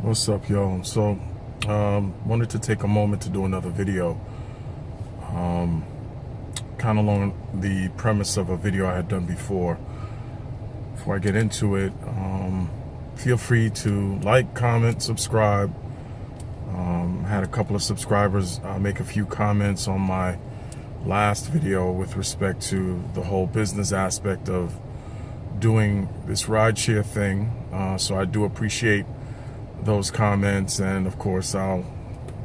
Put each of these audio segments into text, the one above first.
What's up, y'all? So wanted to take a moment to do another video, kind of along the premise of a video I had done before. Before I get into it, feel free to like, comment, subscribe. Had a couple of subscribers make a few comments on my last video with respect to the whole business aspect of doing this rideshare thing, so I do appreciate those comments, and of course I'll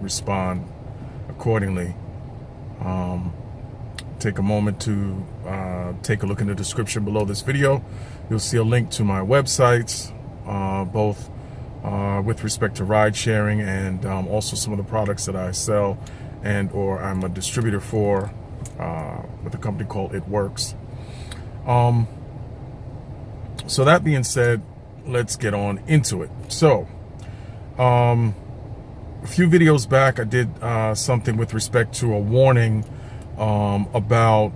respond accordingly. Take a moment to take a look in the description below this video. You'll see a link to my websites, both with respect to ride sharing and also some of the products that I sell and or I'm a distributor for with a company called It Works. So that being said, let's get on into it. So a few videos back I did something with respect to a warning about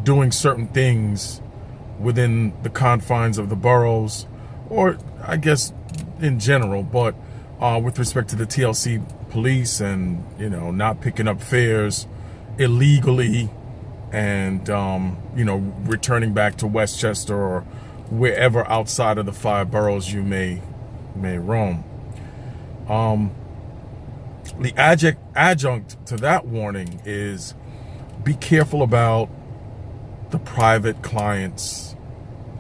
doing certain things within the confines of the boroughs, or I guess in general, but with respect to the TLC police and, you know, not picking up fares illegally and, you know, returning back to Westchester or wherever outside of the 5 boroughs you may roam. The adjunct to that warning is be careful about the private clients,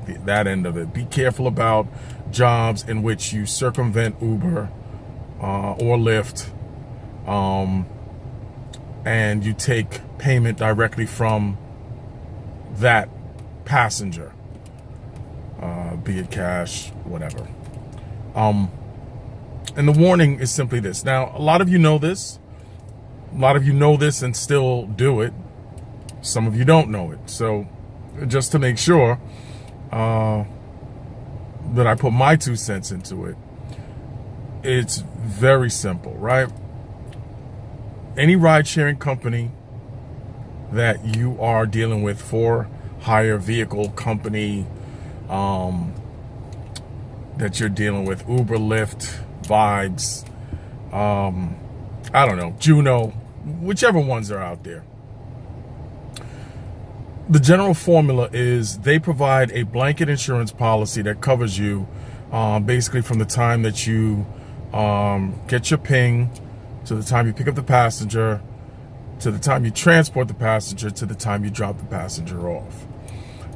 that end of it. Be careful about jobs in which you circumvent Uber or Lyft, and you take payment directly from that passenger, be it cash, whatever. And the warning is simply this. Now, a lot of you know this. A lot of you know this and still do it. Some of you don't know it. So just to make sure that I put my 2 cents into it, it's very simple, right? Any ride-sharing company that you are dealing with, for hire vehicle company that you're dealing with, Uber, Lyft, Vibes, I don't know, Juno, whichever ones are out there. The general formula is they provide a blanket insurance policy that covers you basically from the time that you get your ping to the time you pick up the passenger, to the time you transport the passenger, to the time you drop the passenger off.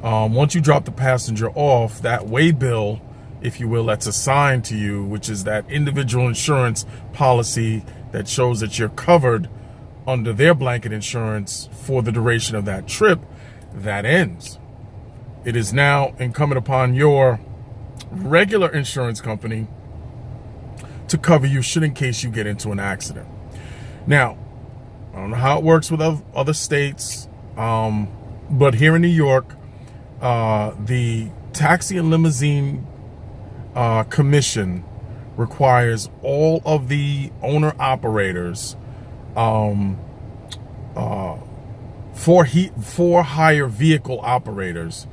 Once you drop the passenger off, that way bill, if you will, that's assigned to you, which is that individual insurance policy that shows that you're covered under their blanket insurance for the duration of that trip, that ends. It is now incumbent upon your regular insurance company to cover you should in case you get into an accident. Now, I don't know how it works with other states, but here in New York, the Taxi and Limousine Commission requires all of the owner operators for hire vehicle operators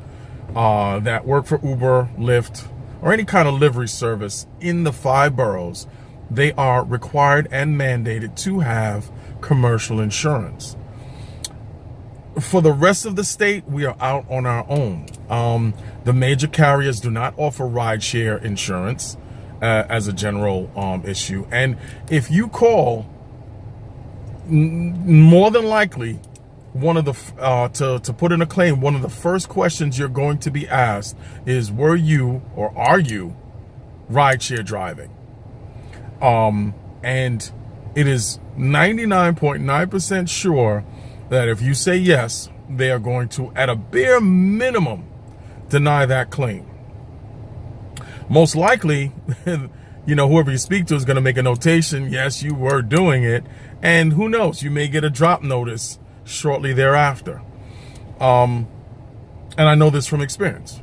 that work for Uber, Lyft, or any kind of livery service in the 5 boroughs. They are required and mandated to have commercial insurance. For the rest of the state, we are out on our own. The major carriers do not offer rideshare insurance as a general issue. And if you call, more than likely, one of the to put in a claim, one of the first questions you're going to be asked is, were you or are you rideshare driving? And it is 99.9% sure that if you say yes, they are going to, at a bare minimum, deny that claim. Most likely, you know, whoever you speak to is going to make a notation, yes, you were doing it, and who knows, you may get a drop notice shortly thereafter. And I know this from experience.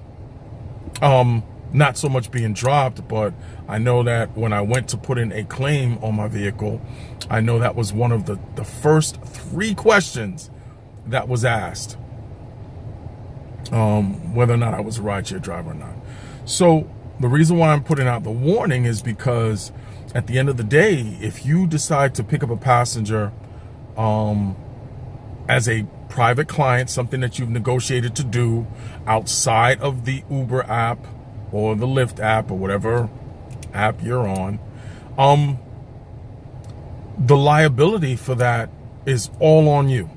Not so much being dropped, but I know that when I went to put in a claim on my vehicle, I know that was one of the first 3 questions that was asked, whether or not I was a rideshare driver or not. So the reason why I'm putting out the warning is because at the end of the day, if you decide to pick up a passenger as a private client, something that you've negotiated to do outside of the Uber app or the Lyft app or whatever app you're on, the liability for that is all on you.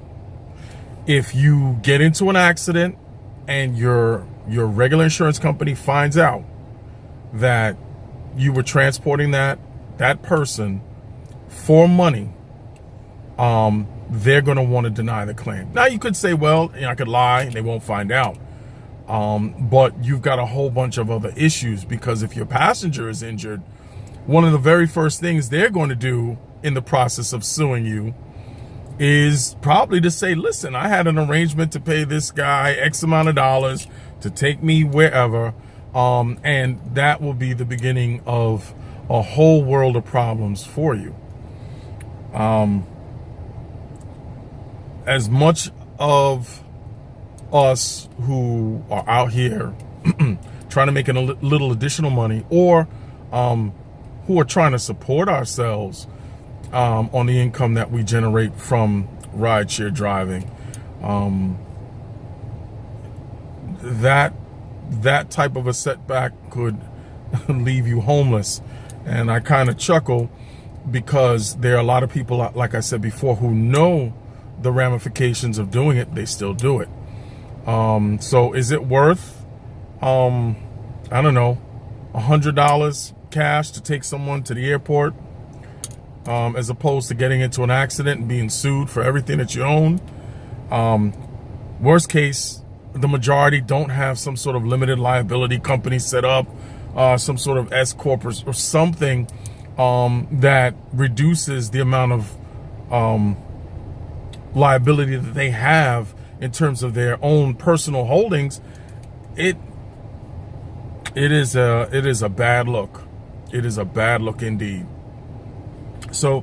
If you get into an accident and your regular insurance company finds out that you were transporting that person for money, they're going to want to deny the claim. Now you could say, well, I could lie and they won't find out. But you've got a whole bunch of other issues, because if your passenger is injured, one of the very first things they're going to do in the process of suing you is probably to say, listen, I had an arrangement to pay this guy X amount of dollars to take me wherever. And that will be the beginning of a whole world of problems for you. As much of us who are out here trying to make a little additional money, or who are trying to support ourselves on the income that we generate from rideshare driving, that type of a setback could leave you homeless. And I kind of chuckle because there are a lot of people, like I said before, who know the ramifications of doing it. They still do it. So is it worth, I don't know, $100 cash to take someone to the airport, as opposed to getting into an accident and being sued for everything that you own? Worst case, the majority don't have some sort of limited liability company set up, some sort of S corp or something that reduces the amount of liability that they have in terms of their own personal holdings. It is a bad look. It is a bad look indeed. So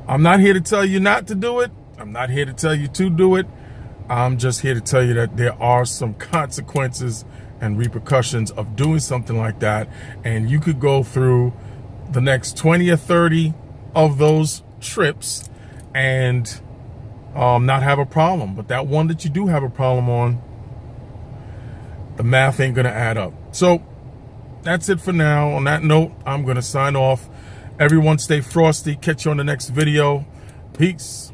I'm not here to tell you not to do it. I'm not here to tell you to do it. I'm just here to tell you that there are some consequences and repercussions of doing something like that. And you could go through the next 20 or 30 of those trips and not have a problem. But that one that you do have a problem on, the math ain't going to add up. So that's it for now. On that note, I'm going to sign off. Everyone stay frosty. Catch you on the next video. Peace.